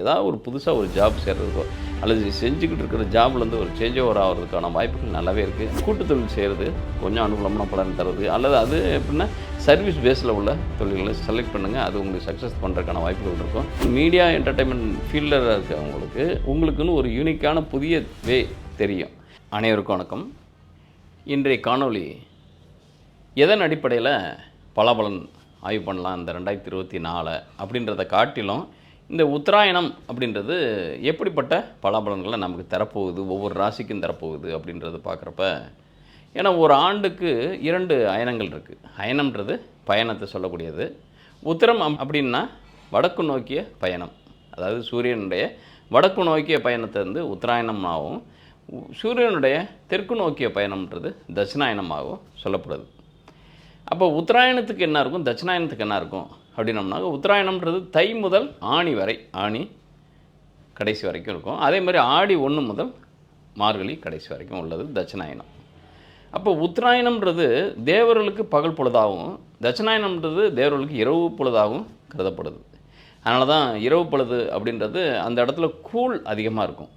ஏதாவது ஒரு புதுசாக ஒரு ஜாப் சேர்றதுக்கோ அல்லது செஞ்சுக்கிட்டு இருக்கிற ஜாப்லேருந்து ஒரு சேஞ்ச் ஓவர் ஆகிறதுக்கான வாய்ப்புகள் நல்லாவே இருக்குது. கூட்டு தொழில் செய்கிறது கொஞ்சம் அனுகூலமான பலன் தருது. அல்லது அது எப்படின்னா சர்வீஸ் பேஸில் உள்ள தொழில்களை செலக்ட் பண்ணுங்கள். அது உங்களுக்கு சக்ஸஸ் பண்ணுறதுக்கான வாய்ப்புகள் இருக்கும். மீடியா என்டர்டெயின்மெண்ட் ஃபீல்டில் இருக்கிறவங்களுக்கு உங்களுக்குன்னு ஒரு யூனிக்கான புதிய வே தெரியும். அனைவருக்கும் வணக்கம். இன்றைய காணொளி எதன் அடிப்படையில் பலாபலன் ஆய்வு பண்ணலாம் இந்த 2024 அப்படின்றத காட்டிலும் இந்த உத்தராயணம் அப்படின்றது எப்படிப்பட்ட பலாபலன்களை நமக்கு தரப்போகுது, ஒவ்வொரு ராசிக்கும் தரப்போகுது அப்படின்றது பார்க்குறப்ப, ஏன்னா ஒரு ஆண்டுக்கு 2 அயனங்கள் இருக்குது. அயனம்ன்றது பயணத்தை சொல்லக்கூடியது. உத்தரம் அப்படின்னா வடக்கு நோக்கிய பயணம், அதாவது சூரியனுடைய வடக்கு நோக்கிய பயணத்தை வந்து உத்தராயணமாகவும், சூரியனுடைய தெற்கு நோக்கிய பயணம்ன்றது தட்சிணாயனமாகவும் சொல்லப்படுது. அப்போ உத்தராயணத்துக்கு என்ன இருக்கும், தட்சிணாயனத்துக்கு என்ன இருக்கும் அப்படின்னம்னாக்க, உத்தராயணம்ன்றது தை முதல் ஆணி வரை, ஆணி கடைசி வரைக்கும் இருக்கும். அதே மாதிரி ஆடி 1 முதல் மார்கழி கடைசி வரைக்கும் உள்ளது தட்சிணாயனம். அப்போ உத்தராயணம்ன்றது தேவர்களுக்கு பகல் பொழுதாகவும், தட்சிணாயனம்ன்றது தேவர்களுக்கு இரவு பொழுதாகவும் கருதப்படுது. அதனால தான் இரவு பொழுது அப்படின்றது அந்த இடத்துல கூல் அதிகமாக இருக்கும்,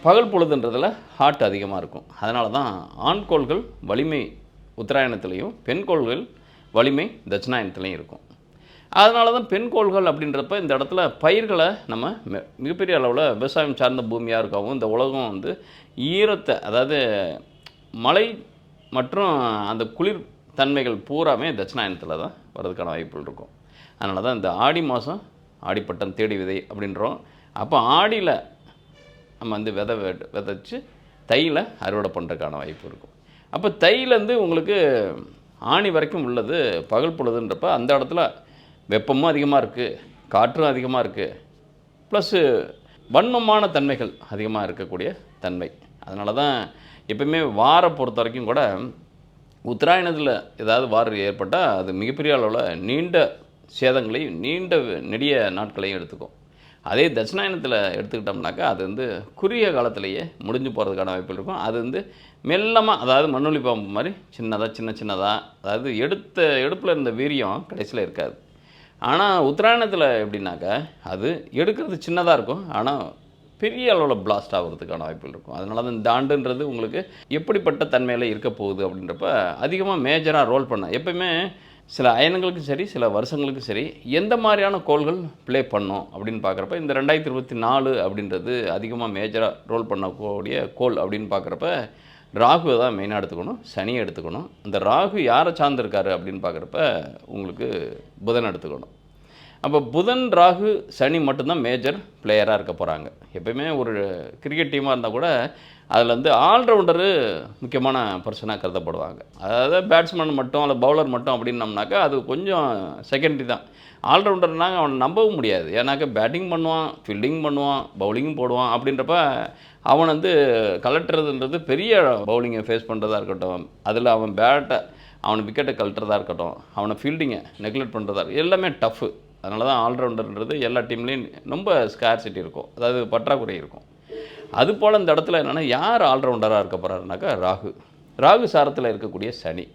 பகல் பொழுதுன்றதில் ஹாட் அதிகமாக இருக்கும். அதனால தான் ஆண்கோள்கள் வலிமை உத்தராயணத்துலேயும், பெண்கோள்கள் வலிமை தட்சிணாயனத்துலேயும் இருக்கும். அதனால தான் பெண்கோள்கள் அப்படின்றப்ப இந்த இடத்துல பயிர்களை நம்ம மிகப்பெரிய அளவில் விவசாயம் சார்ந்த பூமியாக இருக்கவும், இந்த உலகம் வந்து ஈரத்தை, அதாவது மழை மற்றும் அந்த குளிர் தன்மைகள் பூராமே தட்சிணாயனத்தில் தான் வர்றதுக்கான வாய்ப்புகள் இருக்கும். அதனால தான் இந்த ஆடி மாதம் ஆடிப்பட்டம் தேடி விதை அப்படின்றோம். அப்போ ஆடியில் நம்ம வந்து விதைச்சி தையில் அறுவடை பண்ணுறதுக்கான வாய்ப்பு இருக்கும். அப்போ தையிலேருந்து உங்களுக்கு ஆணி வரைக்கும் உள்ளது பகல் பொழுதுன்றப்ப அந்த இடத்துல வெப்பமும் அதிகமாக இருக்குது, காற்றும் அதிகமாக இருக்குது, ப்ளஸ்ஸு வன்மமான தன்மைகள் அதிகமாக இருக்கக்கூடிய தன்மை. அதனால தான் எப்பவுமே வாரை பொறுத்த வரைக்கும் கூட உத்தராயணத்தில் ஏதாவது வாரம் ஏற்பட்டால் அது மிகப்பெரிய அளவில் நீண்ட சேதங்களையும் நீண்ட நெடிய நாட்களையும் எடுத்துக்கும். அதே தட்சிணாயனத்தில் எடுத்துக்கிட்டோம்னாக்கா அது வந்து குறுகிய காலத்திலேயே முடிஞ்சு போகிறதுக்கான வாய்ப்புகள் இருக்கும். அது வந்து மெல்லமாக, அதாவது மண்ணுளி பாம்பு மாதிரி சின்னதாக, அதாவது எடுப்பில் இருந்த வீரியம் கடைசியில் இருக்காது. ஆனால் உத்தராயணத்தில் எப்படின்னாக்கா அது எடுக்கிறது சின்னதாக இருக்கும், ஆனால் பெரிய அளவில் பிளாஸ்ட் ஆகிறதுக்கான வாய்ப்புகள் இருக்கும். அதனால தான் இந்த ஆண்டுன்றது உங்களுக்கு எப்படிப்பட்ட தன்மையில் இருக்க போகுது அப்படின்றப்ப அதிகமாக மேஜராக ரோல் பண்ண, எப்பயுமே சில அயனங்களுக்கும் சரி சில வருஷங்களுக்கும் சரி எந்த மாதிரியான கோள்கள் ப்ளே பண்ணோம் அப்படின்னு பார்க்குறப்ப, இந்த 2024 அப்படின்றது அதிகமாக மேஜராக ரோல் பண்ணக்கூடிய கோள் அப்படின்னு பார்க்குறப்ப ராகுவை தான் மெயினாக எடுத்துக்கணும், சனியை எடுத்துக்கணும். அந்த ராகு யாரை சார்ந்திருக்காரு அப்படின்னு பார்க்குறப்ப உங்களுக்கு புதன் எடுத்துக்கணும். அப்போ புதன், ராகு, சனி மட்டும்தான் மேஜர் பிளேயராக இருக்க போகிறாங்க. எப்பயுமே ஒரு கிரிக்கெட் டீமாக இருந்தால் கூட அதில் வந்து ஆல்ரவுண்டரு முக்கியமான பர்சனாக கருதப்படுவாங்க. அதாவது பேட்ஸ்மேன் மட்டும் அல்லது பவுலர் மட்டும் அப்படின்னம்னாக்கா அது கொஞ்சம் செகண்டரி தான். ஆல்ரவுண்டர்னாங்க அவனை நம்பவும் முடியாது. ஏன்னாக்கா பேட்டிங் பண்ணுவான், ஃபீல்டிங் பண்ணுவான், பவுலிங்கும் போடுவான். அப்படின்றப்ப அவன் வந்து கலட்டுறதுன்றது பெரிய பவுலிங்கை ஃபேஸ் பண்ணுறதா இருக்கட்டும், அதில் அவன் அவன் விக்கெட்டை கலட்டுறதா இருக்கட்டும், அவனை ஃபீல்டிங்கை நெக்லெக்ட் பண்ணுறதா இருக்கும், எல்லாமே டஃப்பு. அதனால தான் ஆல்ரவுண்டர்ன்றது எல்லா டீம்லேயும் ரொம்ப ஸ்கேர்சிட்டி இருக்கும், அதாவது பற்றாக்குறை இருக்கும். அதுபோல் இந்த இடத்துல என்னென்னா யார் ஆல்ரவுண்டராக இருக்க போகிறாருனாக்கா ராகு சாரத்தில் இருக்கக்கூடிய சனி.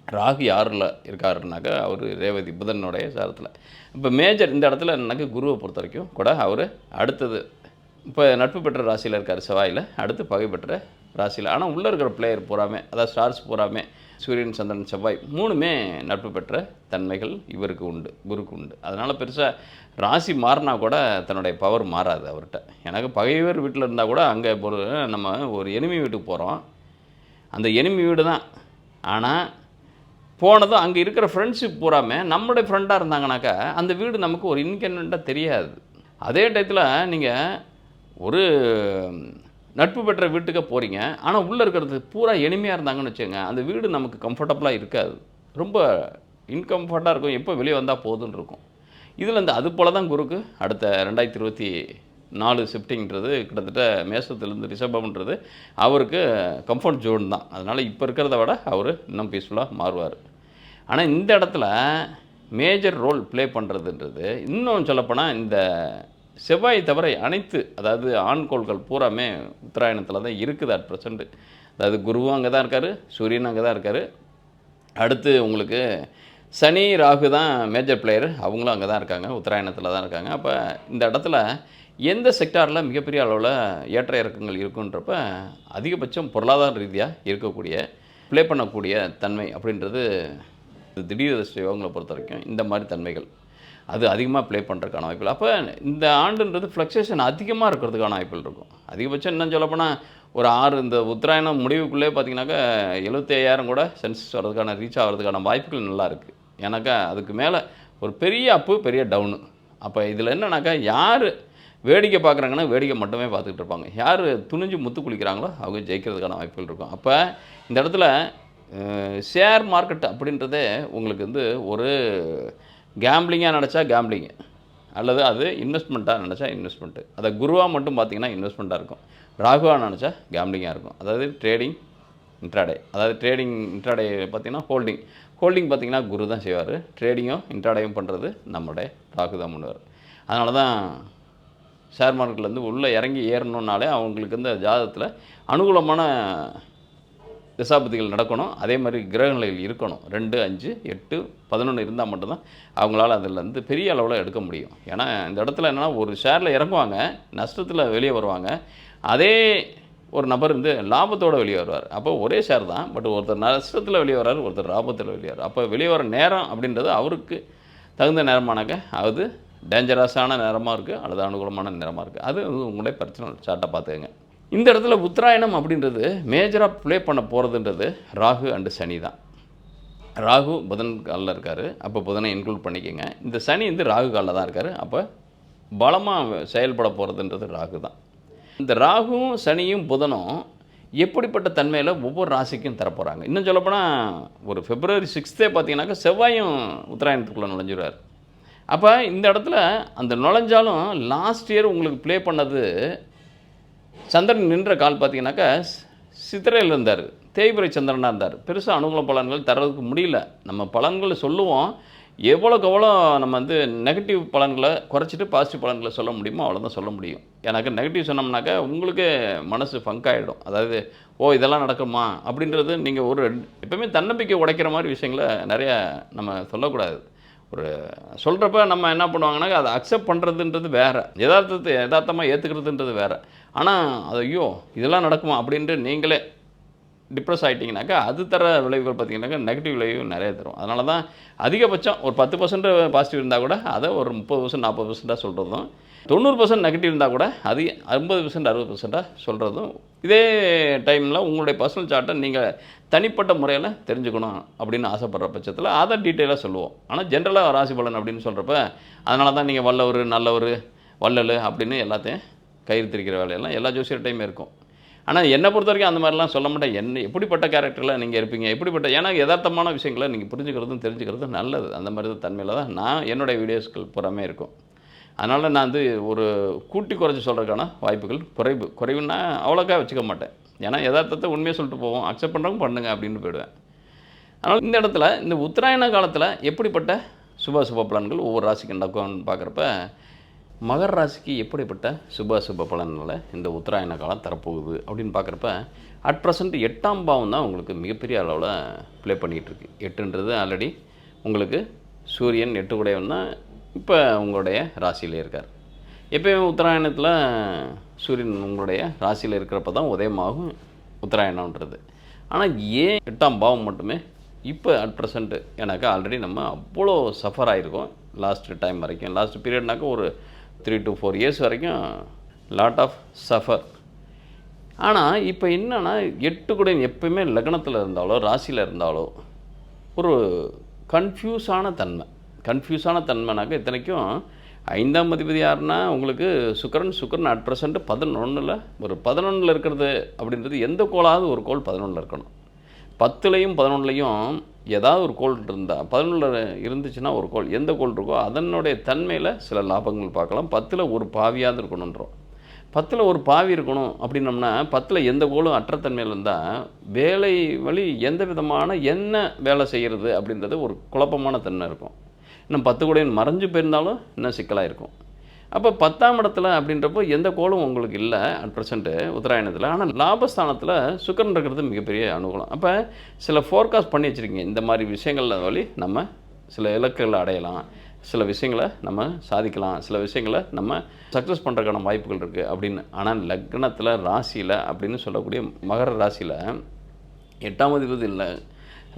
ராகு யாரில் இருக்காருனாக்கா அவர் ரேவதி புதனுடைய சாரத்தில். இப்போ மேஜர் இந்த இடத்துல என்னன்னாக்கா குருவை பொறுத்த வரைக்கும் கூட அவர் அடுத்தது இப்போ நட்பு பெற்ற ராசியில் இருக்கார் செவ்வாயில், அடுத்து பகை பெற்ற ராசியில். ஆனால் உள்ளே இருக்கிற பிளேயர் பூராமே, அதாவது ஸ்டார்ஸ் பூராமே சூரியன், சந்திரன், செவ்வாய் 3மே நட்பு பெற்ற தன்மைகள் இவருக்கு உண்டு, குருக்கு உண்டு. அதனால் பெருசாக ராசி மாறினா கூட தன்னுடைய பவர் மாறாது அவர்கிட்ட. எனக்கு பகைவர் வீட்டில் இருந்தால் கூட அங்கே நம்ம ஒரு எனிமி வீட்டுக்கு போகிறோம், அந்த எனிமி வீடு தான். ஆனால் போனதும் அங்கே இருக்கிற ஃப்ரெண்ட்ஷிப் பூராமே நம்மளுடைய ஃப்ரெண்டாக இருந்தாங்கனாக்கா அந்த வீடு நமக்கு ஒரு இன்கன்வீனியண்ட்டாக தெரியாது. அதே டயத்தில் நீங்கள் ஒரு நட்பு பெற்ற வீட்டுக்கு போகிறீங்க, ஆனால் உள்ளே இருக்கிறது பூரா எளிமையாக இருந்தாங்கன்னு வச்சுக்கோங்க, அந்த வீடு நமக்கு கம்ஃபர்டபுளாக இருக்காது, ரொம்ப இன்கம்ஃபர்ட்டாக இருக்கும், எப்போ வெளியே வந்தால் போதுன்னு இருக்கும். இதில் இந்த அது போல் தான் குருக்கு அடுத்த 2024 ஷிஃப்டிங்கிறது கிட்டத்தட்ட மேசத்துலேருந்து ரிஷபம்ன்றது அவருக்கு கம்ஃபர்ட் ஜோன் தான். அதனால் இப்போ இருக்கிறத விட அவர் இன்னும் பீஸ்ஃபுல்லாக மாறுவார். ஆனால் இந்த இடத்துல மேஜர் ரோல் ப்ளே பண்ணுறதுன்றது இன்னும் சொல்லப்போனால் இந்த செவ்வாய் தவிர அனைத்து, அதாவது ஆண்கோள்கள் பூராமே உத்தராயணத்தில் தான் இருக்குது அட் ப்ரெசண்ட்டு. அதாவது குருவும் அங்கே தான் இருக்கார், சூரியனும் அங்கே தான் இருக்கார். அடுத்து உங்களுக்கு சனி ராகு தான் மேஜர் பிளேயர், அவங்களும் அங்கே தான் இருக்காங்க, உத்தராயணத்தில் தான் இருக்காங்க. அப்போ இந்த இடத்துல எந்த செக்டாரில் மிகப்பெரிய அளவில் ஏற்ற இறக்கங்கள் இருக்குன்றப்ப அதிகபட்சம் பொருளாதார ரீதியாக இருக்கக்கூடிய ப்ளே பண்ணக்கூடிய தன்மை அப்படின்றது திடீர் அதிர்ஷ்ட யோகங்களை பொறுத்த வரைக்கும் இந்த மாதிரி தன்மைகள் அது அதிகமாக ப்ளே பண்ணுறதுக்கான வாய்ப்புகள். அப்போ இந்த ஆண்டுன்றது ஃப்ளக்சுவேஷன் அதிகமாக இருக்கிறதுக்கான வாய்ப்புகள் இருக்கும். அதிகபட்சம் இன்னும் சொல்லப்போனால் ஒரு 6 இந்த உத்தராயணம் முடிவுக்குள்ளே பார்த்தீங்கன்னாக்கா 75,000 கூட சென்சஸ் வர்றதுக்கான ரீச் ஆகிறதுக்கான வாய்ப்புகள் நல்லா இருக்குது. ஏன்னாக்கா அதுக்கு மேலே ஒரு பெரிய அப்பு பெரிய டவுனு. அப்போ இதில் என்னன்னாக்கா யார் வேடிக்கை பார்க்குறாங்கன்னா வேடிக்கை மட்டுமே பார்த்துக்கிட்டு இருப்பாங்க, யார் துணிஞ்சு முத்து குளிக்கிறாங்களோ அவங்க ஜெயிக்கிறதுக்கான வாய்ப்புகள் இருக்கும். அப்போ இந்த இடத்துல ஷேர் மார்க்கெட் அப்படின்றதே உங்களுக்கு வந்து ஒரு கேம்பிளிங்காக நினச்சா கேம்பிளிங்கு, அல்லது அது இன்வெஸ்ட்மெண்ட்டாக நினச்சா இன்வெஸ்ட்மெண்ட்டு. அதை குருவாக மட்டும் பார்த்திங்கன்னா இன்வெஸ்ட்மெண்ட்டாக இருக்கும், ராகுவாக நினச்சா கேம்பிளிங்காக இருக்கும். அதாவது ட்ரேடிங் இன்ட்ராடே, அதாவது ட்ரேடிங் இன்ட்ராடே பார்த்திங்கன்னா ஹோல்டிங் பார்த்திங்கன்னா குரு தான் செய்வார், ட்ரேடிங்கும் இன்ட்ராடேயும் பண்ணுறது நம்மளுடைய ராகு தான் பண்ணுவார். அதனால தான் ஷேர் மார்க்கெட்லேருந்து உள்ளே இறங்கி ஏறணுன்னாலே அவங்களுக்கு இந்த ஜாதகத்தில் அனுகூலமான தசாபதிகள் நடக்கணும், அதே மாதிரி கிரகநிலைகள் இருக்கணும். 2, 5, 8, 11 இருந்தால் மட்டும்தான் அவங்களால அதில் பெரிய அளவில் எடுக்க முடியும். ஏன்னா இந்த இடத்துல என்னென்னா ஒரு ஷேரில் இறங்குவாங்க, நஷ்டத்தில் வெளியே வருவாங்க, அதே ஒரு நபர் லாபத்தோடு வெளியே வருவார். அப்போ ஒரே ஷேர் தான், பட் ஒருத்தர் நஷ்டத்தில் வெளியே வர்றார், ஒருத்தர் லாபத்தில் வெளியே வர்றார். அப்போ வெளியே வர நேரம் அப்படின்றது அவருக்கு தகுந்த நேரமானாக்க அது டேஞ்சரஸான நேரமாக இருக்குது அல்லது அனுகூலமான நேரமாக இருக்குது. அது உங்களுடைய பர்சனல் சார்ட்டாக பார்த்துக்கங்க. இந்த இடத்துல உத்தராயணம் அப்படின்றது மேஜராக ப்ளே பண்ண போகிறதுன்றது ராகு அண்டு சனி தான். ராகு புதன் காலில் இருக்கார், அப்போ புதனை இன்க்ளூட் பண்ணிக்கோங்க. இந்த சனி ராகு காலில் தான் இருக்கார், அப்போ பலமாக செயல்பட போகிறதுன்றது ராகு தான். இந்த ராகுவும் சனியும் புதனும் எப்படிப்பட்ட தன்மையில் ஒவ்வொரு ராசிக்கும் தரப்போகிறாங்க. இன்னும் சொல்லப்போனால் ஒரு February 6 பார்த்தீங்கன்னாக்கா செவ்வாயும் உத்தராயணத்துக்குள்ளே நுழைஞ்சிடுவார். அப்போ இந்த இடத்துல அந்த நுழைஞ்சாலும் லாஸ்ட் இயர் உங்களுக்கு ப்ளே பண்ணது சந்திரன் நின்ற கால் பார்த்தீங்கன்னாக்கா சித்திரையில் இருந்தார், தேய்பிரை சந்திரனாக இருந்தார், பெருசாக அனுகூல பலன்கள் தர்றதுக்கு முடியல. நம்ம பலன்களை சொல்லுவோம், எவ்வளோக்கு எவ்வளோ நம்ம நெகட்டிவ் பலன்களை குறைச்சிட்டு பாசிட்டிவ் பலன்களை சொல்ல முடியுமோ அவ்வளோதான் சொல்ல முடியும். எனக்கு நெகட்டிவ் சொன்னோம்னாக்கா உங்களுக்கு மனசு ஃபங்க் ஆகிடும். அதாவது இதெல்லாம் நடக்குமா அப்படின்றது நீங்கள் எப்பவுமே தன்னம்பிக்கை உடைக்கிற மாதிரி விஷயங்களை நிறையா நம்ம சொல்லக்கூடாது. ஒரு சொல்கிறப்ப நம்ம என்ன பண்ணுவாங்கன்னாக்கா அதை அக்செப்ட் பண்ணுறதுன்றது வேறு, யதார்த்தமாக ஏற்றுக்கிறதுன்றது வேறு. ஆனால் ஐயோ இதெல்லாம் நடக்குமா அப்படின்ட்டு நீங்களே டிப்ரெஸ் ஆகிட்டிங்கனாக்கா அது தர விளைவுகள் பார்த்திங்கனாக்கா நெகட்டிவ் விளைவு நிறைய தரும். அதனால தான் அதிகபட்சம் ஒரு 10% பாசிட்டிவ் இருந்தால் கூட அதை ஒரு 30%, 40% சொல்கிறதும், 90% நெகட்டிவ் இருந்தால் கூட அது 50%, 60% சொல்கிறதும். இதே டைமில் உங்களுடைய பர்சனல் சார்ட்டை நீங்கள் தனிப்பட்ட முறையில் தெரிஞ்சுக்கணும் அப்படின்னு ஆசைப்படுற பட்சத்தில் அதை டீட்டெயிலாக சொல்லுவோம். ஆனால் ஜென்ரலாக ராசி பலன் அப்படின்னு சொல்கிறப்ப அதனால தான் நீங்கள் வல்லவர் நல்லவர் வள்ளல் அப்படின்னு எல்லாத்தையும் கயிறு திரிக்கிற வேலையெல்லாம் எல்லா ஜோசியர்டையுமே இருக்கும். ஆனால் என்னை பொறுத்த வரைக்கும் அந்த மாதிரிலாம் சொல்ல மாட்டேன். எப்படிப்பட்ட கேரக்டரில் நீங்கள் இருப்பீங்க, ஏன்னா யதார்த்தமான விஷயங்களை நீங்கள் புரிஞ்சுக்கிறதும் தெரிஞ்சுக்கிறதும் நல்லது. அந்த மாதிரி தன்மையில் தான் நான் என்னுடைய வீடியோஸ்கள் புறமே இருக்கும். அதனால் நான் ஒரு கூட்டி குறைச்சி சொல்கிறதுக்கான வாய்ப்புகள் குறைவுன்னா அவ்வளோக்கா வச்சுக்க மாட்டேன். ஏன்னா யதார்த்தத்தை உண்மையாக சொல்லிட்டு போவோம், அக்செப்ட் பண்ணுறவங்க பண்ணுங்க அப்படின்னு போயிடுவேன். அதனால் இந்த இடத்துல இந்த உத்தராயண காலத்தில் எப்படிப்பட்ட சுப பலன்கள் ஒவ்வொரு ராசிக்கு நடக்கும்னு பார்க்குறப்ப மகர ராசிக்கு எப்படிப்பட்ட சுப பலன்களை இந்த உத்தராயண காலம் தரப்போகுது அப்படின்னு பார்க்குறப்ப அட் ப்ரெசண்ட் 8ஆம் பாவம் தான் உங்களுக்கு மிகப்பெரிய அளவில் ப்ளே பண்ணிகிட்டு இருக்கு. 8ன்றது ஆல்ரெடி உங்களுக்கு சூரியன் 8 கூடையவன் தான் இப்போ உங்களுடைய ராசியில் இருக்கார். எப்போயுமே உத்தராயணத்தில் சூரியன் உங்களுடைய ராசியில் இருக்கிறப்ப தான் உதயமாகும் உத்தராயணன்றது. ஆனால் ஏன் 8ஆம் பாவம் மட்டுமே இப்போ அட் ப்ரெசண்ட்டு எனக்கு ஆல்ரெடி நம்ம அவ்வளோ சஃபர் ஆகிருக்கோம் லாஸ்ட் டைம் வரைக்கும். லாஸ்ட் பீரியட்னாக்கா ஒரு 3 to 4 years வரைக்கும் லாட் ஆஃப் சஃபர். ஆனால் இப்போ என்னன்னா 8 கூட எப்போயுமே லக்னத்தில் இருந்தாலோ ராசியில் இருந்தாலோ ஒரு கன்ஃபியூஸான தன்மைனாக்கா இத்தனைக்கும் 5ஆம் அதிபதி யாருன்னா உங்களுக்கு சுக்கிரன் அட் ப்ரெசண்ட் 11ல் ஒரு 11ல் இருக்கிறது அப்படின்றது எந்த கோளாவது ஒரு கோள் 11ல் இருக்கணும். 10லையும் 11லையும் ஏதாவது ஒரு கோள் இருந்தால் 11ல் இருந்துச்சுன்னா ஒரு கோள் எந்த கோள் இருக்கோ அதனுடைய தன்மையில் சில லாபங்கள் பார்க்கலாம். 10ல் ஒரு பாவியாவது இருக்கணுன்றோம். 10ல் ஒரு பாவி இருக்கணும் அப்படின்னம்னா 10ல் எந்த கோளும் அற்றத்தன்மையில் இருந்தால் வேலை வழி எந்த விதமான என்ன வேலை செய்கிறது அப்படின்றது ஒரு குழப்பமான தன்மை இருக்கும். இன்னும் 10 கூட மறைஞ்சு போயிருந்தாலும் இன்னும் சிக்கலாக இருக்கும். அப்போ 10ஆம் இடத்துல அப்படின்றப்போ எந்த கோளும் உங்களுக்கு இல்லை அட் ப்ரெசண்ட்டு உத்தராயணத்தில். ஆனால் லாபஸ்தானத்தில் சுக்கிரன் இருக்கிறது மிகப்பெரிய அனுகூலம். அப்போ சில ஃபோர்காஸ்ட் பண்ணி வச்சுருக்கீங்க, இந்த மாதிரி விஷயங்கள் வழி நம்ம சில இலக்குகளை அடையலாம், சில விஷயங்கள நம்ம சாதிக்கலாம், சில விஷயங்கள நம்ம சக்ஸஸ் பண்ணுறதுக்கான வாய்ப்புகள் இருக்குது அப்படின்னு. ஆனால் லக்னத்தில் ராசியில் அப்படின்னு சொல்லக்கூடிய மகர ராசியில் 8ஆம் அதிபதி இல்லை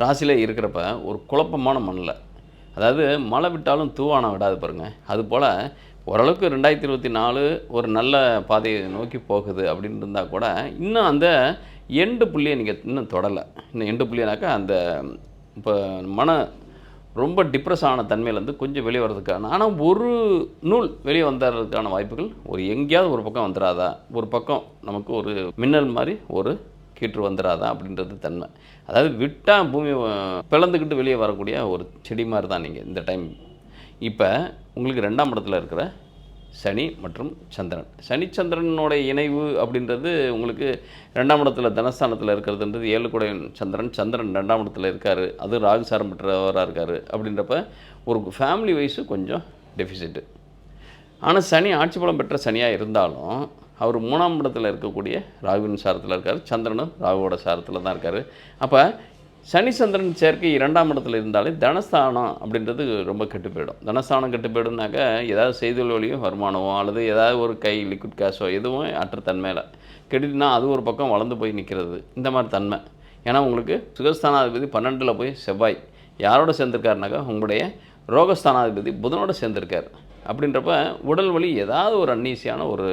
ராசியில் இருக்கிறப்ப ஒரு குழப்பமான மண்ணில், அதாவது மழை விட்டாலும் தூவானம் விடாது பாருங்கள். அதுபோல் ஓரளவுக்கு 2024 ஒரு நல்ல பாதையை நோக்கி போகுது அப்படின்னு இருந்தால் கூட இன்னும் அந்த எண்டு புள்ளியை நீங்கள் இன்னும் தொடலை. இன்னும் எண்டு புள்ளியனாக்கா அந்த இப்போ ரொம்ப டிப்ரெஸ் ஆன தன்மையிலேருந்து கொஞ்சம் வெளியே வர்றதுக்கான, ஆனால் ஒரு நூல் வெளியே வந்துடுறதுக்கான வாய்ப்புகள் ஒரு எங்கேயாவது ஒரு பக்கம் வந்துடாதா, ஒரு பக்கம் நமக்கு ஒரு மின்னல் மாதிரி ஒரு கீற்று வந்துடாதா அப்படின்றது தன்மை. அதாவது விட்டால் பூமி பிளந்துக்கிட்டு வெளியே வரக்கூடிய ஒரு செடி மாதிரி தான் நீங்கள் இந்த டைம். இப்போ உங்களுக்கு 2ஆம் இடத்துல இருக்கிற சனி மற்றும் சந்திரன், சனி சந்திரனோட இணைவு அப்படின்றது உங்களுக்கு 2ஆம் இடத்துல தனஸ்தானத்தில் இருக்கிறதுன்றது 7 கூட சந்திரன் 2ஆம் இடத்துல இருக்கார், அது ராகு சாரம் பெற்றவராக இருக்கார். அப்படின்றப்ப ஒரு ஃபேமிலி வைஸு கொஞ்சம் டெஃபிசிட்டு. ஆனால் சனி ஆட்சி பலம் பெற்ற சனியாக இருந்தாலும் அவர் 3ஆம் இடத்துல இருக்கக்கூடிய ராகுவின் சாரத்தில் இருக்கார், சந்திரனும் ராகுவோட சாரத்தில் தான் இருக்கார். அப்போ சனி சந்திரன் சேர்க்கை 2ஆம் இடத்துல இருந்தாலே தனஸ்தானம் அப்படின்றது ரொம்ப கெட்டு போயிடும். தனஸ்தானம் கெட்டு போயிடும்னாக்கா ஏதாவது செய்தொழில் வழியும் வருமானமோ அல்லது ஏதாவது ஒரு கை லிக்விட் கேஷோ எதுவும் அற்ற தன்மையில் கெடுத்துனா அது ஒரு பக்கம் வளர்ந்து போய் நிற்கிறது, இந்த மாதிரி தன்மை. ஏன்னா உங்களுக்கு சுகஸ்தானாதிபதி 12ல் போய் செவ்வாய் யாரோட சேர்ந்துருக்காருனாக்கா உங்களுடைய ரோகஸ்தானாதிபதி புதனோட சேர்ந்துருக்கார். அப்படின்றப்ப உடல் வலி ஏதாவது ஒரு அன்னீசியான ஒரு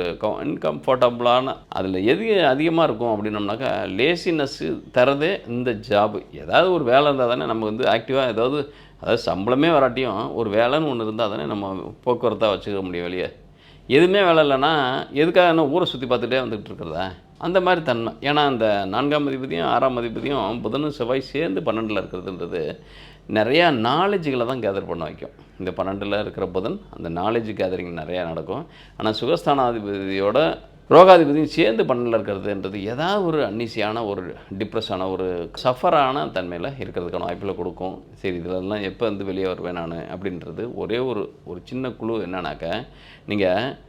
இன்கம்ஃபர்டபுளான அதில் எது அதிகமாக இருக்கும் அப்படின்னோம்னாக்கா லேசினஸ்ஸு தரதே இந்த ஜாபு. ஏதாவது ஒரு வேலை இருந்தால் தானே நம்ம வந்து ஆக்டிவாக அதாவது சம்பளமே வராட்டியும் ஒரு வேலைன்னு ஒன்று இருந்தால் தானே நம்ம போக்குவரத்தாக வச்சுக்க முடியும் வெளியே. எதுவுமே வேலை இல்லைன்னா எதுக்காக என்ன ஊரை சுற்றி பார்த்துட்டே வந்துக்கிட்டு இருக்கிறதா, அந்த மாதிரி தன்மை. ஏன்னா அந்த 4ஆம் அதிபதியும் 6ஆம் அதிபதியும் புதனும் செவ்வாய் சேர்ந்து 12ல் இருக்கிறதுன்றது நிறையா நாலேஜுகளை தான் கேதர் பண்ண வைக்கும். இந்த 12ல் இருக்கிற புதன் அந்த நாலேஜ் கேதரிங் நிறையா நடக்கும். ஆனால் சுகஸ்தானாதிபதியோட ரோகாதிபதியும் சேர்ந்து 12ல் இருக்கிறதுன்றது ஏதாவது ஒரு அன்னீசியான ஒரு டிப்ரெஸ்ஸான ஒரு சஃபரான தன்மையில் இருக்கிறதுக்கான வாய்ப்புகளை கொடுக்கும். சரி, இதிலெல்லாம் எப்போ வந்து வெளியே வருவேன் நான் அப்படின்றது ஒரே ஒரு சின்ன குழு என்னன்னாக்கா, நீங்கள்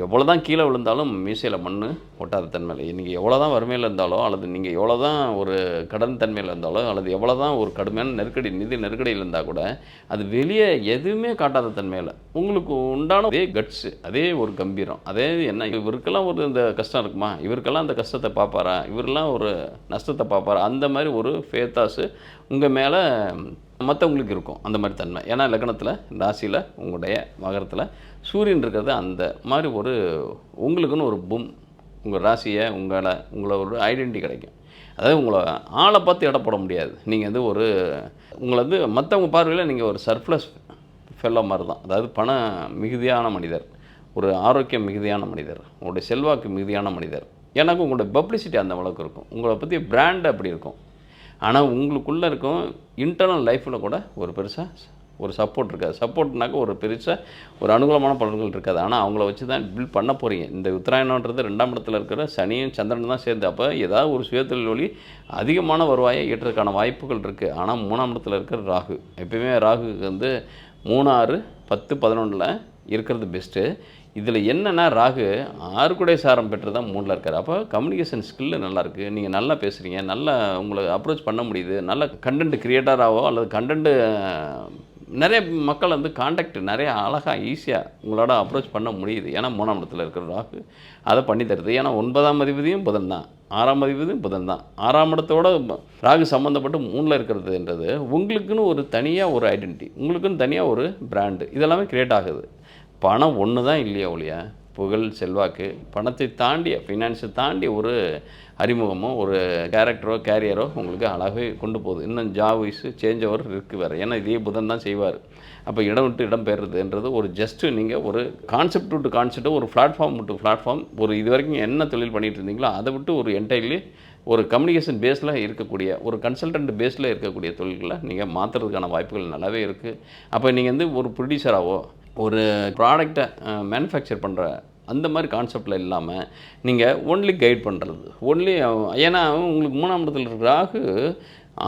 எவ்வளோ தான் கீழே விழுந்தாலும் மீசையில் மண் ஒட்டாத தன்மையில், நீங்கள் எவ்வளோ தான் வறுமையில் இருந்தாலோ அல்லது நீங்கள் எவ்வளோ தான் ஒரு கடன் தன்மையில் இருந்தாலோ அல்லது எவ்வளோ தான் ஒரு கடுமையான நிதி நெருக்கடியில் இருந்தால் கூட அது வெளியே எதுவுமே காட்டாத தன்மையில் உங்களுக்கு உண்டான அதே கட்ஸு, அதே ஒரு கம்பீரம், அதே என்ன இவருக்கெல்லாம் ஒரு இந்த கஷ்டம் இருக்குமா, இவருக்கெல்லாம் அந்த கஷ்டத்தை பார்ப்பாரா, இவரெல்லாம் ஒரு நஷ்டத்தை பார்ப்பாரா, அந்த மாதிரி ஒரு ஃபேத்தாஸு உங்கள் மேலே மற்றவங்களுக்கு இருக்கும். அந்த மாதிரி தன்மை. ஏன்னா லக்னத்தில் ராசியில் உங்களுடைய மகரத்தில் சூரியன் இருக்கிறது அந்த மாதிரி ஒரு உங்களுக்குன்னு ஒரு உங்கள் ராசியை உங்களை ஒரு ஐடென்டிட்டி கிடைக்கும். அதாவது உங்களை ஆளை பார்த்து எடை போட முடியாது. நீங்கள் வந்து உங்களை வந்து மற்றவங்க பார்வையில் நீங்கள் ஒரு சர்ப்ளஸ் ஃபெல்லோ மாதிரி தான். அதாவது பண மிகுதியான மனிதர், ஒரு ஆரோக்கியம் மிகுதியான மனிதர், உங்களுடைய செல்வாக்கு மிகுதியான மனிதர். ஏன்னாக்கும் உங்களுடைய பப்ளிசிட்டி அந்த அளவுக்கு இருக்கும், உங்களை பற்றி பிராண்ட் அப்படி இருக்கும். ஆனால் உங்களுக்குள்ளே இருக்கும் இன்டர்னல் லைஃப்பில் கூட ஒரு பெருசாக ஒரு சப்போர்ட் இருக்காது. சப்போர்ட்னாக்க ஒரு பெருசாக ஒரு அனுகூலமான பலன்கள் இருக்காது. ஆனால் அவங்கள வச்சு தான் பில்ட் பண்ண போகிறீங்க. இந்த உத்தராயணன்றது 2ஆம் இடத்துல இருக்கிற சனியும் சந்திரன் தான் சேர்ந்து, அப்போ ஏதாவது ஒரு சுயதொழில் வழி அதிகமான வருவாயை ஈட்டுறதுக்கான வாய்ப்புகள் இருக்குது. ஆனால் 3ஆம் இடத்துல இருக்கிற ராகு, எப்பயுமே ராகுக்கு வந்து 3, 6, 10, 11ல் இருக்கிறது பெஸ்ட்டு. இதில் என்னென்னா ராகு 6 கூட சாரம் பெற்று தான் 3ல் இருக்கார். அப்போ கம்யூனிகேஷன் ஸ்கில்லு நல்லாயிருக்கு, நீங்கள் நல்லா பேசுகிறீங்க, நல்லா உங்களை அப்ரோச் பண்ண முடியுது, நல்ல கண்டென்ட் க்ரியேட்டராகவோ அல்லது கண்டென்ட்டு நிறைய மக்கள் வந்து காண்டாக்ட் நிறைய அழகாக ஈஸியாக உங்களோட அப்ரோச் பண்ண முடியுது. ஏன்னா 3ஆம் இடத்துல இருக்கிற ராகு அதை பண்ணி தருது. ஏன்னா 9ஆம் அதிபதியும் புதன் தான், 6ஆம் அதிபதியும் புதன் தான். 6ஆம் இடத்தோட ராகு சம்மந்தப்பட்டு 3ல் இருக்கிறதுன்றது உங்களுக்குன்னு ஒரு தனியாக ஒரு ஐடென்டிட்டி, உங்களுக்குன்னு தனியாக ஒரு பிராண்டு, இதெல்லாமே க்ரியேட் ஆகுது. பணம் ஒன்று தான் இல்லையா ஒழிய புகழ் செல்வாக்கு பணத்தை தாண்டிய ஃபினான்ஸை தாண்டி ஒரு அறிமுகமோ ஒரு கேரக்டரோ கேரியரோ உங்களுக்கு அழகாகவே கொண்டு போகுது. இன்னும் ஜாப் வைஸு சேஞ்ச் ஓவர் இருக்குது வேறு. ஏன்னா இதே புதன் தான் செய்வார். அப்போ இடம் விட்டு இடம் பெறுறதுன்றது ஒரு ஜஸ்ட்டு நீங்கள் ஒரு கான்செப்ட் டு கான்செப்ட்டு, ஒரு பிளாட்ஃபார்ம் டு பிளாட்ஃபார்ம், ஒரு இது வரைக்கும் என்ன தொழில் பண்ணிகிட்டு இருந்தீங்களோ அதை விட்டு ஒரு என்டையர்லி ஒரு கம்யூனிகேஷன் பேஸில் இருக்கக்கூடிய ஒரு கன்சல்டன்ட் பேஸில் இருக்கக்கூடிய தொழில்களை நீங்கள் மாற்றுறதுக்கான வாய்ப்புகள் நல்லாவே இருக்குது. அப்போ நீங்கள் வந்து ஒரு ப்ரொடியூசராகவோ ஒரு ப்ராடக்டை மேனுஃபேக்சர் பண்ணுற அந்த மாதிரி கான்செப்டில் இல்லாமல் நீங்கள் ஒன்லி கைட் பண்ணுறது ஒன்லி. ஏன்னா உங்களுக்கு 3ஆம் இடத்துல இருக்கிற ராகு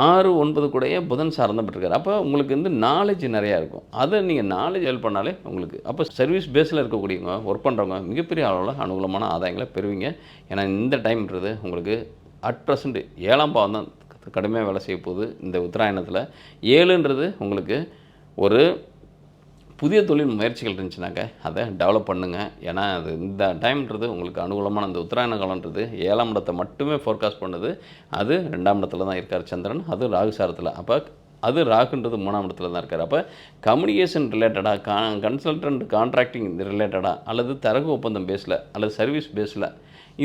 6, 9 கூடயே புதன் சார்ந்தப்பட்டிருக்காரு. அப்போ உங்களுக்கு வந்து நாலேஜ் நிறையா இருக்கும். அதை நீங்கள் நாலேஜ் ஹெல்ப் பண்ணாலே உங்களுக்கு அப்போ சர்வீஸ் பேஸில் இருக்கக்கூடியவங்க ஒர்க் பண்ணுறவங்க மிகப்பெரிய அளவில் அனுகூலமான ஆதாயங்களை பெறுவீங்க. ஏன்னா இந்த டைம்ன்றது உங்களுக்கு அட் ப்ரெசண்ட் 7ஆம் பாவம் தான் கடுமையாக வேலை செய்ய போகுது. இந்த உத்தராயணத்தில் 7ன்றது உங்களுக்கு ஒரு புதிய தொழில் முயற்சிகள் இருந்துச்சுனாக்க அதை டெவலப் பண்ணுங்கள். ஏன்னா அது இந்த டைம்ன்றது உங்களுக்கு அனுகூலமான அந்த உத்தராயண காலன்றது 7ஆம் இடத்தை மட்டுமே ஃபோர்காஸ்ட் பண்ணுது. அது 2ஆம் இடத்துல தான் இருக்கார் சந்திரன், அது ராகு சாரத்தில். அப்போ அது ராகுன்றது 3ஆம் இடத்துல தான் இருக்கார். அப்போ கம்யூனிகேஷன் ரிலேட்டடாக, கன்சல்டன்ட் கான்ட்ராக்டிங் ரிலேட்டடாக, அல்லது தரகு ஒப்பந்தம் பேஸில், அல்லது சர்வீஸ் பேஸில்,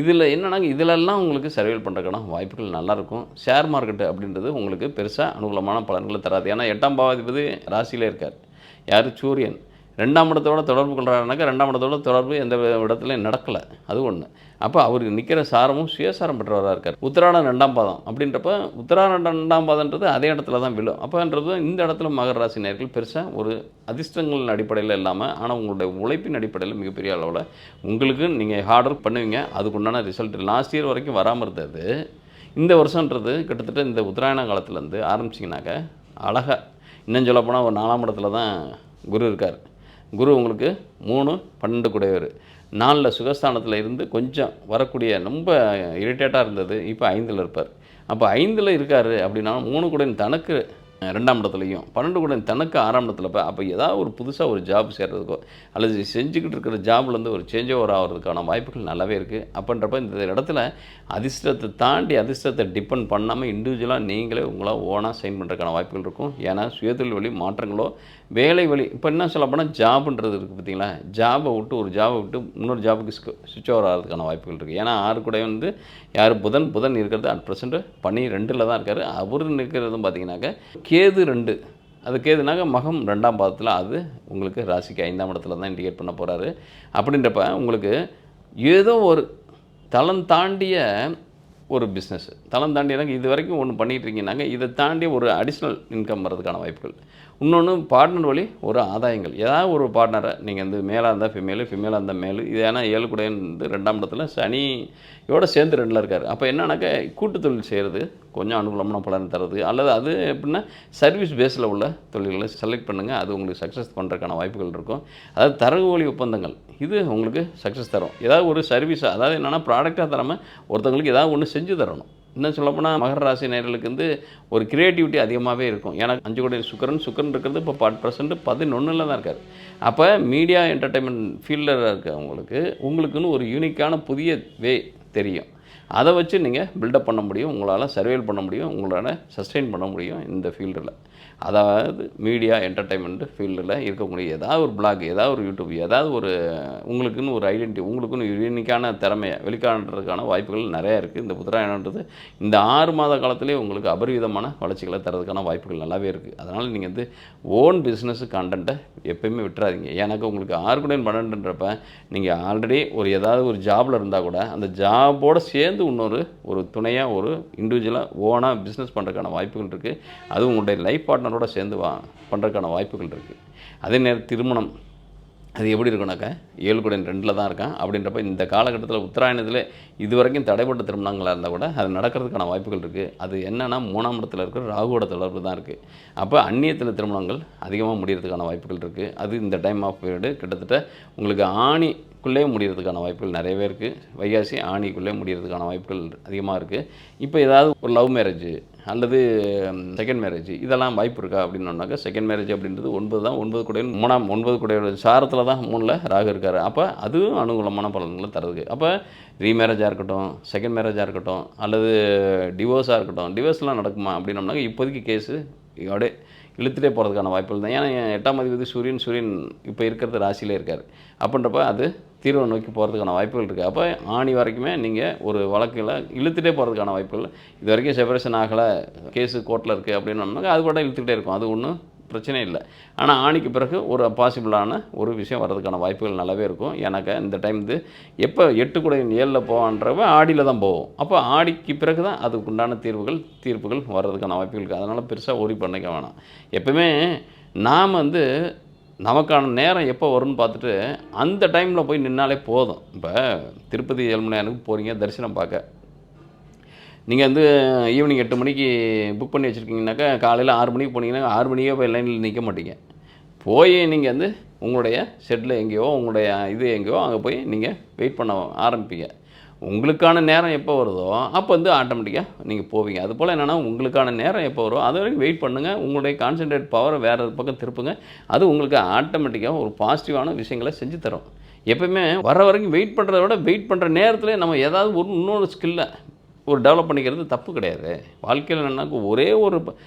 இதில் என்னென்னா இதிலெல்லாம் உங்களுக்கு சர்வேல் பண்ணுறதுக்கான வாய்ப்புகள் நல்லாயிருக்கும். ஷேர் மார்க்கெட்டு அப்படின்றது உங்களுக்கு பெருசாக அனுகூலமான பலன்களை தராது. ஏன்னா 8ஆம் பாவாதிபதி ராசியிலே இருக்கார். யார்? சூரியன். 2ஆம் இடத்தோட தொடர்பு கொள்கிறாருனாக்கா 2ஆம் இடத்தோட தொடர்பு எந்த இடத்துலையும் நடக்கலை. அது ஒன்று. அப்போ அவர் நிற்கிற சாரமும் சுயசாரம் பெற்றவராக இருக்கார். உத்திராடம் 2ஆம் பாதம் அப்படின்றப்ப உத்திராடம் 2ஆம் பாதன்றது அதே இடத்துல தான் விழும். அப்போன்றது இந்த இடத்துல மகர ராசி நேயர்கள் பெருசாக ஒரு அதிர்ஷ்டங்களின் அடிப்படையில் இல்லாமல், ஆனால் உங்களுடைய உழைப்பின் அடிப்படையில் மிகப்பெரிய அளவில் உங்களுக்கு நீங்கள் ஹார்ட் ஒர்க் பண்ணுவீங்க. அதுக்குண்டான ரிசல்ட் லாஸ்ட் இயர் வரைக்கும் வராமல் இருந்தது. இந்த வருஷன்றது கிட்டத்தட்ட இந்த உத்தராயண காலத்துலேருந்து ஆரம்பிச்சிங்கனாக்க அழகாக, இன்னும் சொல்லப்போனால் ஒரு 4ஆம் இடத்துல தான் குரு இருக்கார். குரு உங்களுக்கு 3, 12 கூடையவர். 4ல் சுகஸ்தானத்தில் இருந்து கொஞ்சம் வரக்கூடிய ரொம்ப இரிட்டேட்டாக இருந்தது. இப்போ 5ல் இருப்பார். அப்போ 5ல் இருக்கார் அப்படின்னா 3 கூட தனக்கு 2ஆம் இடத்துலையும் 12 கூட தனக்கு 6ஆம் இடத்துல. அப்போ ஏதாவது ஒரு புதுசாக ஒரு ஜாப் சேர்றதுக்கோ, அல்லது செஞ்சுக்கிட்டு இருக்கிற ஜாப்லேருந்து ஒரு சேஞ்ச் ஓவர் ஆகிறதுக்கான வாய்ப்புகள் நல்லாவே இருக்குது. அப்படின்றப்ப இந்த இடத்துல அதிர்ஷ்டத்தை தாண்டி அதிர்ஷ்டத்தை டிபெண்ட் பண்ணாமல் இண்டிவிஜுவலாக நீங்களே உங்களால் ஓனாக சைன் பண்ணுறதுக்கான வாய்ப்புகள் இருக்கும். ஏன்னா சுயதொழில் வழி மாற்றங்களோ, வேலை வழி, இப்போ என்ன சொல்ல போனால் ஜாப்ன்றது இருக்குது பார்த்தீங்களா, ஜாபை விட்டு ஒரு ஜாபை விட்டு இன்னொரு ஜாபுக்கு சுவிட்ச் ஓவர் ஆகிறதுக்கான வாய்ப்புகள் இருக்குது. ஏன்னா 6 கூட யார்? புதன் இருக்கிறது அட் ப்ரெசென்ட் பனி 2ல் தான் இருக்கார். அவர் இருக்கிறதும் பார்த்தீங்கன்னாக்க கேது 2. அது கேதுனாக்க மகம் 2ஆம் பாதத்தில், அது உங்களுக்கு ராசிக்கு 5ஆம் இடத்துல தான் இண்டிகேட் பண்ண போகிறாரு. அப்படின்றப்ப உங்களுக்கு ஏதோ ஒரு தளம் தாண்டிய ஒரு பிஸ்னஸ், தளம் தாண்டியனாக்க இது வரைக்கும் ஒன்று பண்ணிகிட்டு இருக்கீங்கன்னாங்க, இதை தாண்டி ஒரு அடிஷ்னல் இன்கம் வர்றதுக்கான வாய்ப்புகள். இன்னொன்று பார்ட்னர் வழி ஒரு ஆதாயங்கள். ஏதாவது ஒரு பார்ட்னரை நீங்கள் மேலாக இருந்தால் ஃபிமேலாக இருந்தால் மேலு. இது ஏன்னா 7 கூட 2ஆம் இடத்துல சனியோட சேர்ந்து 2ல் இருக்கார். அப்போ என்னன்னாக்கா கூட்டு தொழில் செய்கிறது கொஞ்சம் அனுகூலமான பலன் தருது. அல்லது அது எப்படின்னா சர்வீஸ் பேஸில் உள்ள தொழில்களை செலக்ட் பண்ணுங்கள். அது உங்களுக்கு சக்ஸஸ் பண்ணுறதுக்கான வாய்ப்புகள் இருக்கும். அதாவது தரகு வழி ஒப்பந்தங்கள், இது உங்களுக்கு சக்ஸஸ் தரும். ஏதாவது ஒரு சர்வீஸாக, அதாவது என்னென்னா ப்ராடக்டாக தராமல் ஒருத்தவங்களுக்கு ஏதாவது ஒன்று செஞ்சு தரணும். இன்னும் சொல்லப்போனால் மகர ராசி நேயர்களுக்கு ஒரு கிரியேட்டிவிட்டி அதிகமாகவே இருக்கும். ஏன்னா 5 கூட சுக்கரன் இருக்கிறது இப்போ 10% 11ல் தான் இருக்கார். அப்போ மீடியா என்டர்டெயின்மெண்ட் ஃபீல்டில் இருக்கவங்களுக்கு உங்களுக்குன்னு ஒரு யூனிக்கான புதிய வே தெரியும். அதை வச்சு நீங்கள் பில்டப் பண்ண முடியும், உங்களால் சர்வேல் பண்ண முடியும், உங்களால் சஸ்டெயின் பண்ண முடியும் இந்த ஃபீல்டில். அதாவது மீடியா என்டர்டெயின்மெண்ட் ஃபீல்டில் இருக்கக்கூடிய ஏதாவது ஒரு பிளாக், ஏதாவது ஒரு யூடியூப், ஏதாவது ஒரு உங்களுக்குன்னு ஒரு ஐடென்டிட்டி, உங்களுக்குன்னு யூனிக்கான திறமையை வெளிக்காட்டுறதுக்கான வாய்ப்புகள் நிறையா இருக்குது. இந்த உத்தராயணன்றது இந்த 6 மாத காலத்திலே உங்களுக்கு அபரிவிதமான வளர்ச்சிகளை தரதுக்கான வாய்ப்புகள் நல்லாவே இருக்குது. அதனால் நீங்கள் ஓன் பிஸ்னஸ் கண்டென்ட்டை எப்போயுமே விட்டுறாதீங்க. எனக்கு உங்களுக்கு 6 கூட 12ன்றப்ப நீங்கள் ஆல்ரெடி ஏதாவது ஒரு ஜாபில் இருந்தால் கூட அந்த ஜாபோடு சேர்ந்து ஒரு துணையாக ஒரு இண்டிவிஜுவலாக ஓனாக பிஸ்னஸ் பண்ணுறதுக்கான வாய்ப்புகள் இருக்குது. அது உங்களுடைய லைஃப் பார்ட்னரோட சேர்ந்து பண்ணுறதுக்கான வாய்ப்புகள் இருக்குது. அதே நேரம் திருமணம், அது எப்படி இருக்குனாக்கா 7 கூட 2ல் தான் இருக்கான். அப்படின்றப்ப இந்த காலகட்டத்தில் உத்தராயணத்தில் இது வரைக்கும் தடைப்பட்ட திருமணங்களாக இருந்தால் கூட அது நடக்கிறதுக்கான வாய்ப்புகள் இருக்குது. அது என்னென்னா 3ஆம் இடத்துல இருக்கிற ராகுவோட தொடர்பு தான் இருக்குது. அப்போ அந்நியத்தில் திருமணங்கள் அதிகமாக முடிகிறதுக்கான வாய்ப்புகள் இருக்குது. அது இந்த டைம் ஆஃப் பீரியடு கிட்டத்தட்ட உங்களுக்கு ஆணிக்குள்ளே முடிகிறதுக்கான வாய்ப்புகள் நிறையவே இருக்குது. வைகாசி ஆணிக்குள்ளே முடிகிறதுக்கான வாய்ப்புகள் அதிகமாக இருக்குது. இப்போ ஏதாவது ஒரு லவ் மேரேஜ் அல்லது செகண்ட் மேரேஜ் இதெல்லாம் வாய்ப்பு இருக்கா அப்படின்னோம்னாக்கா, செகண்ட் மேரேஜ் அப்படின்றது 9 தான். 9 கூட 9 கூட சாரத்தில் தான் 3ல் ராகு இருக்கார். அப்போ அதுவும் அனுகூலமான பலன்களை தருது. அப்போ ரீமேரேஜாக இருக்கட்டும், செகண்ட் மேரேஜாக இருக்கட்டும், அல்லது டிவோர்ஸாக இருக்கட்டும், டிவோர்ஸ்லாம் நடக்குமா அப்படின்னோம்னாக்க இப்போதைக்கு கேஸு அப்படியே இழுத்துட்டே போகிறதுக்கான வாய்ப்புகள் தான். ஏன்னா 8ஆம் அதிபதி சூரியன் இப்போ இருக்கிறது ராசியிலே இருக்கார். அப்படின்றப்ப அது தீர்வை நோக்கி போகிறதுக்கான வாய்ப்புகள் இருக்குது. அப்போ ஆணி வரைக்குமே நீங்கள் ஒரு வழக்கில் இழுத்துட்டே போகிறதுக்கான வாய்ப்புகள், இது வரைக்கும் செப்பரேஷன் ஆகலை, கேஸு கோர்ட்டில் இருக்குது அப்படின்னோம்னாக்கா அது கூட இழுத்துக்கிட்டே இருக்கும். அது ஒன்றும் பிரச்சனை இல்லை. ஆனால் ஆணிக்கு பிறகு ஒரு பாசிபிளான ஒரு விஷயம் வர்றதுக்கான வாய்ப்புகள் நல்லாவே இருக்கும். எனக்கு இந்த டைம் எப்போ 8 கூட 7ல் போவான்றப்ப ஆடியில் தான் போவோம். அப்போ ஆடிக்கு பிறகு தான் அதுக்குண்டான தீர்ப்புகள் வர்றதுக்கான வாய்ப்புகள் இருக்குது. அதனால் பெருசாக ஒரி பண்ணிக்க வேணாம். எப்பவுமே நாம் நமக்கான நேரம் எப்போ வரும்னு பார்த்துட்டு அந்த டைமில் போய் நின்னாலே போதும். இப்போ திருப்பதி ஏழுமலையானுக்கு போகிறீங்க தரிசனம் பார்க்க, நீங்கள் ஈவினிங் 8 மணிக்கு புக் பண்ணி வச்சுருக்கீங்கனாக்கா காலையில் 6 மணிக்கு போனீங்கன்னா 6 மணிக்கே போய் லைனில் நிற்க மாட்டீங்க. போய் நீங்கள் உங்களுடைய ஷெட்டில் எங்கேயோ உங்களுடைய எங்கேயோ அங்கே போய் நீங்கள் வெயிட் பண்ண ஆரம்பிப்பீங்க. உங்களுக்கான நேரம் எப்போ வருதோ அப்போ வந்து ஆட்டோமேட்டிக்காக நீங்கள் போவீங்க. அதுபோல் என்னென்னா உங்களுக்கான நேரம் எப்போ வரும் அது வரைக்கும் வெயிட் பண்ணுங்கள். உங்களுடைய கான்சன்ட்ரேட் பவரை வேறு பக்கம் திருப்புங்க. அது உங்களுக்கு ஆட்டோமேட்டிக்காக ஒரு பாசிட்டிவான விஷயங்களை செஞ்சு தரும். எப்போயுமே வர வரைக்கும் வெயிட் பண்ணுறத விட வெயிட் பண்ணுற நேரத்தில் நம்ம ஏதாவது இன்னொரு ஸ்கில்லை டெவலப் பண்ணிக்கிறது தப்பு கிடையாது. வாழ்க்கையில் என்னன்னாக்கா ஒரே ஒரு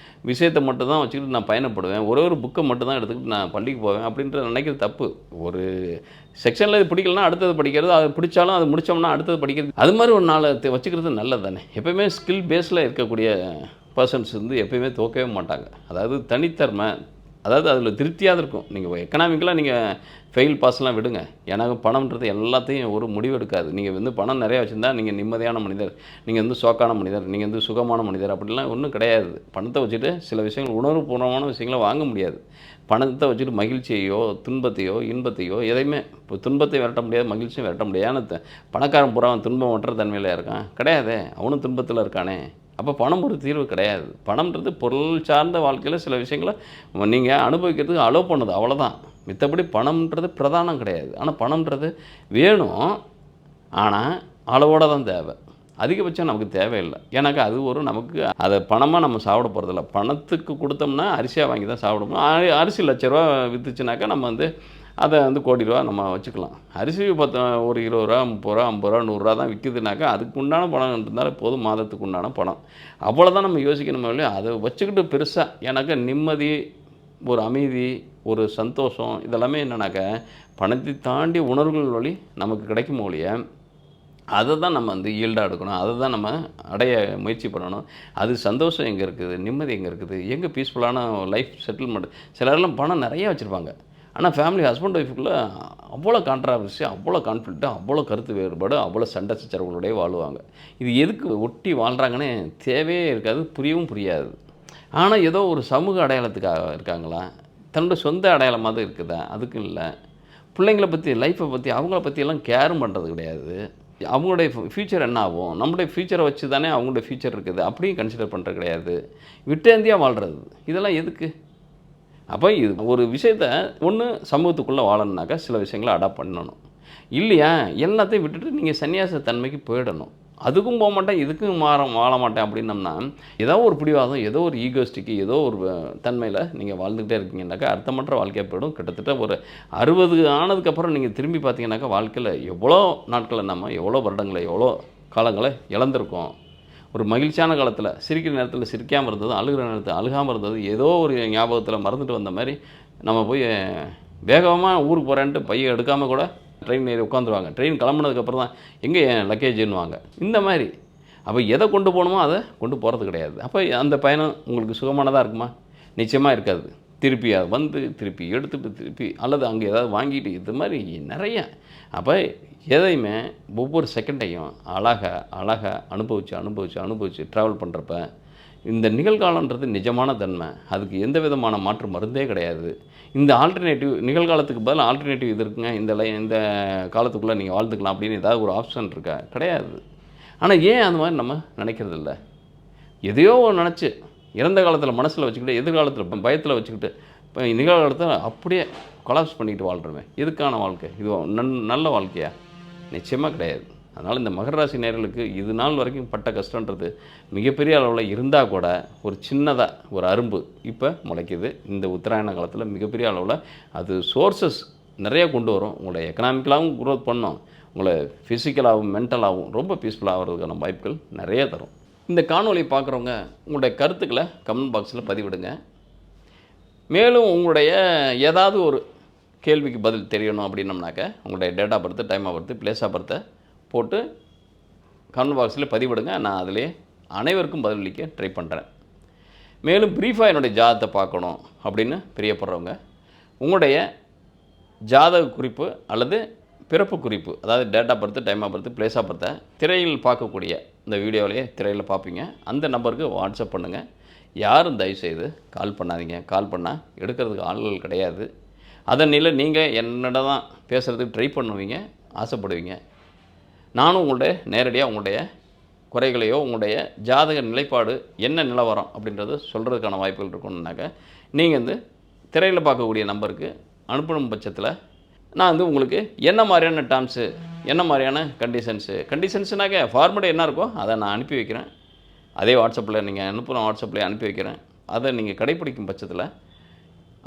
விஷயத்தை மட்டும் தான் வச்சுக்கிட்டு நான் பயணப்படுவேன், ஒரே ஒரு புக்கை மட்டும் தான் எடுத்துக்கிட்டு நான் பள்ளிக்கு போவேன் அப்படின்ற நினைக்கிறது தப்பு. ஒரு செக்ஷனில் இது பிடிக்கலனா அடுத்தது படிக்கிறது, அது பிடிச்சாலும் அது முடித்தோம்னா அடுத்தது படிக்கிறது, அது மாதிரி ஒரு நாளை வச்சுக்கிறது நல்லது தானே. எப்போயுமே ஸ்கில் பேஸில் இருக்கக்கூடிய பர்சன்ஸ் வந்து எப்போயுமே தோக்கவே மாட்டாங்க. அதாவது தனித்தன்மை, அதாவது அதில் திருப்தியாக இருக்கும். நீங்கள் எக்கனாமிக்கலாக நீங்கள் ஃபெயில் பாஸ்லாம் விடுங்க. ஏன்னா பணம்ன்றது எல்லாத்தையும் ஒரு முடிவு எடுக்காது. நீங்கள் வந்து பணம் நிறையா வச்சுருந்தா நீங்கள் நிம்மதியான மனிதர், நீங்கள் வந்து சோக்கான மனிதர், நீங்கள் வந்து சுகமான மனிதர் அப்படிலாம் ஒன்றும் கிடையாது. பணத்தை வச்சுட்டு சில விஷயங்கள் உணர்வுபூர்வமான விஷயங்களை வாங்க முடியாது. பணத்தை வச்சுட்டு மகிழ்ச்சியையோ துன்பத்தையோ இன்பத்தையோ எதையுமே இப்போ துன்பத்தை விரட்ட முடியாது, மகிழ்ச்சியும் விரட்ட முடியாது. ஏன்னா பணக்காரன் பூரா அவன் துன்பம் வட்டுற தன்மையில் இருக்கான் கிடையாது, அவனும் துன்பத்தில் இருக்கானே. அப்போ பணம் ஒரு தீர்வு கிடையாது. பணம்ன்றது பொருள் சார்ந்த வாழ்க்கையில் சில விஷயங்களை நீங்கள் அனுபவிக்கிறதுக்கு அலோவ் பண்ணுது, அவ்வளோதான். மித்தபடி பணம்ன்றது பிரதானம் கிடையாது. ஆனால் பணம்ன்றது வேணும், ஆனால் அளவோடு தான் தேவை. அதிகபட்சம் நமக்கு தேவையில்லை. ஏன்னாக்கா அது ஒரு நமக்கு அதை பணமாக நம்ம சாப்பிட போகிறதில்ல. பணத்துக்கு கொடுத்தோம்னா அரிசியாக வாங்கி தான் சாப்பிடணும். அரிசி லட்ச ரூபா விற்றுச்சுனாக்கா நம்ம வந்து அதை வந்து கோடி ரூபா நம்ம வச்சுக்கலாம். அரிசி ஒரு 20 ரூபா 30 ரூபா 50 ரூபா 100 ரூபா தான் விற்கிதுனாக்கா அதுக்கு உண்டான பணம் இருந்தாலும் போதும், மாதத்துக்கு உண்டான பணம். அவ்வளோதான் நம்ம யோசிக்கணுமே இல்லையா. அதை வச்சுக்கிட்டு பெருசாக ஏன்னாக்கா நிம்மதி, ஒரு அமைதி, ஒரு சந்தோஷம் இதெல்லாமே என்னன்னாக்கா பணத்தை தாண்டி உணர்வுகள் வழி நமக்கு கிடைக்கும் ஒழிய அதை தான் நம்ம வந்து ஈல்டாக எடுக்கணும், அதை தான் நம்ம அடைய முயற்சி பண்ணணும். அது சந்தோஷம் எங்கே இருக்குது, நிம்மதி எங்கே இருக்குது, எங்கே பீஸ்ஃபுல்லான லைஃப் செட்டில்மெண்ட். சிலரெல்லாம் பணம் நிறையா வச்சுருப்பாங்க, ஆனால் ஃபேமிலி ஹஸ்பண்ட் ஒய்ஃபுக்குள்ளே அவ்வளோ கான்ட்ராவர்சி, அவ்வளோ கான்ஃப்ளிக்ட்டு, அவ்வளோ கருத்து வேறுபாடு, அவ்வளோ சண்டை சச்சரவுகளோடய வாழ்வாங்க. இது எதுக்கு ஒட்டி வாழ்கிறாங்கன்னே தேவையே இருக்காது, புரியவும் புரியாது. ஆனால் ஏதோ ஒரு சமூக அடையாளத்துக்காக இருக்காங்களா, தன்னோட சொந்த அடையாளமாக இருக்குதா, அதுக்கும் இல்லை. பிள்ளைங்களை பற்றி, லைஃப்பை பற்றி, அவங்கள பற்றியெல்லாம் கேரும் பண்ணுறது கிடையாது. அவங்களுடைய ஃப்யூச்சர் என்ன ஆகும், நம்மளுடைய ஃப்யூச்சரை வச்சு தானே அவங்களுடைய ஃப்யூச்சர் இருக்குது, அப்படியும் கன்சிடர் பண்ணுறது கிடையாது. விட்டேந்தியாக வாழ்கிறது, இதெல்லாம் எதுக்கு? அப்போ இது ஒரு விஷயத்த ஒன்று சமூகத்துக்குள்ளே வாழணுன்னாக்கா சில விஷயங்களை அடாப்ட் பண்ணணும். இல்லையா எல்லாத்தையும் விட்டுட்டு நீங்கள் சன்னியாச தன்மைக்கு போயிடணும். அதுக்கும் போக மாட்டேன், இதுக்கும் வாழ மாட்டேன் அப்படின்னம்னா ஏதோ ஒரு பிடிவாதம், ஏதோ ஒரு ஈகோஸ்டிக்கு, ஏதோ ஒரு தன்மையில் நீங்கள் வாழ்ந்துக்கிட்டே இருக்கீங்கன்னாக்கா அர்த்தமற்ற வாழ்க்கையாக போயிடும். கிட்டத்தட்ட ஒரு 60 ஆனதுக்கப்புறம் நீங்கள் திரும்பி பார்த்தீங்கன்னாக்கா வாழ்க்கையில் எவ்வளோ நாட்களை நம்ம எவ்வளோ வருடங்களை எவ்வளோ காலங்களை இழந்திருக்கோம். ஒரு மகிழ்ச்சியான காலத்தில் சிரிக்கிற நேரத்தில் சிரிக்காமல் இருந்தது, அழுகிற நேரத்தில் அழுகாமல் இருந்தது, ஏதோ ஒரு ஞாபகத்தில் மறந்துட்டு வந்த மாதிரி நம்ம போய் வேகமாக ஊருக்கு போகிறேன்ட்டு பையை எடுக்காமல் கூட ட்ரெயின் ஏறி உட்காந்துருவாங்க. ட்ரெயின் கிளம்புனதுக்கப்புறம் தான் எங்கே என் லக்கேஜுன்னுவாங்க. இந்த மாதிரி அப்போ எதை கொண்டு போகணுமோ அதை கொண்டு போகிறது கிடையாது. அப்போ அந்த பயணம் உங்களுக்கு சுகமானதாக இருக்குமா? நிச்சயமாக இருக்காது. திருப்பி அதை வந்து திருப்பி எடுத்துகிட்டு திருப்பி அல்லது அங்கே ஏதாவது வாங்கிட்டு இது மாதிரி நிறைய. அப்போ எதையுமே ஒவ்வொரு செகண்டையும் அழகாக அனுபவித்து ட்ராவல் பண்ணுறப்ப இந்த நிகழ்காலன்றது நிஜமான தன்மை, அதுக்கு எந்த விதமான மாற்று மருந்தே கிடையாது. இந்த ஆல்டர்னேட்டிவ் நிகழ்காலத்துக்கு பதில் ஆல்டர்னேட்டிவ் இது இருக்குங்க, இந்த காலத்துக்குள்ளே நீங்கள் வாழ்ந்துக்கலாம் அப்படின்னு ஏதாவது ஒரு ஆப்ஷன் இருக்கா? கிடையாது. ஆனால் ஏன் அந்த மாதிரி நம்ம நினைக்கிறது இல்லை? எதையோ நினச்சி இறந்த காலத்தில் மனசில் வச்சுக்கிட்டு எதிர்காலத்தில் பயத்தில் வச்சுக்கிட்டு இப்போ நிகழ்காலத்தில் அப்படியே கொலாப்ஸ் பண்ணிக்கிட்டு வாழ்கிறோமே, எதுக்கான வாழ்க்கை? இது நல்ல வாழ்க்கையா? நிச்சயமாக கிடையாது. அதனால் இந்த மகர ராசி நேயர்களுக்கு இது நாள் வரைக்கும் பட்ட கஷ்டன்றது மிகப்பெரிய அளவில் இருந்தால் கூட ஒரு சின்னதாக ஒரு அரும்பு இப்போ முளைக்குது. இந்த உத்தராயண காலத்தில் மிகப்பெரிய அளவில் அது சோர்சஸ் நிறையா கொண்டு வரும். உங்களை எக்கனாமிக்கலாகவும் க்ரோத் பண்ணும், உங்களை ஃபிசிக்கலாகவும் மென்டலாகவும் ரொம்ப பீஸ்ஃபுல்லாக ஆகிறதுக்கான வாய்ப்புகள் நிறைய தரும். இந்த காணொலியை பார்க்குறவங்க உங்களுடைய கருத்துக்களை கமெண்ட் பாக்ஸில் பதிவிடுங்க. மேலும் உங்களுடைய ஏதாவது ஒரு கேள்விக்கு பதில் தெரியணும் அப்படின்னம்னாக்க உங்களுடைய date of birth, time of birth, place of பர்த்தை போட்டு கமெண்ட் பாக்ஸில் பதிவிடுங்க. நான் அதிலே அனைவருக்கும் பதிலளிக்க ட்ரை பண்ணுறேன். மேலும் ப்ரீஃபாக என்னுடைய ஜாதகத்தை பார்க்கணும் அப்படின்னு பிரியப்படுறவங்க உங்களுடைய ஜாதக குறிப்பு அல்லது பிறப்பு குறிப்பு, அதாவது date of birth, time of birth, place of பர்த்தை திரையில் பார்க்கக்கூடிய இந்த வீடியோவிலேயே திரையில் பார்ப்பீங்க. அந்த நம்பருக்கு வாட்ஸ்அப் பண்ணுங்கள். யாரும் தயவுசெய்து கால் பண்ணாதீங்க. கால் பண்ணால் எடுக்கிறதுக்கு ஆள்கள் கிடையாது. அதனில நீங்கள் என்னிடம் தான் பேசுகிறதுக்கு ட்ரை பண்ணுவீங்க, ஆசைப்படுவீங்க. நானும் உங்களுடைய நேரடியாக உங்களுடைய குறைகளையோ உங்களுடைய ஜாதக நிலைப்பாடு என்ன நிலவரம் அப்படின்றத சொல்கிறதுக்கான வாய்ப்புகள் இருக்கணுன்னாக்க நீங்கள் திரையில் பார்க்கக்கூடிய நம்பருக்கு அனுப்பணும் பட்சத்தில் நான் உங்களுக்கு என்ன மாதிரியான டேர்ம்ஸு என்ன மாதிரியான கண்டிஷன்ஸுனாக்க ஃபார்மேட் என்ன இருக்கோ அதை நான் அனுப்பி வைக்கிறேன். அதே வாட்ஸ்அப்பில் நீங்கள் அனுப்புன வாட்ஸ்அப்லேயே அனுப்பி வைக்கிறேன். அதை நீங்கள் கடைப்பிடிக்கும் பட்சத்தில்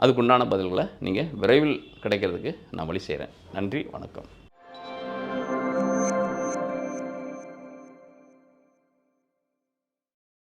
அதுக்குண்டான பதில்களை நீங்கள் விரைவில் கிடைக்கிறதுக்கு நான் வழி செய்கிறேன். நன்றி, வணக்கம்.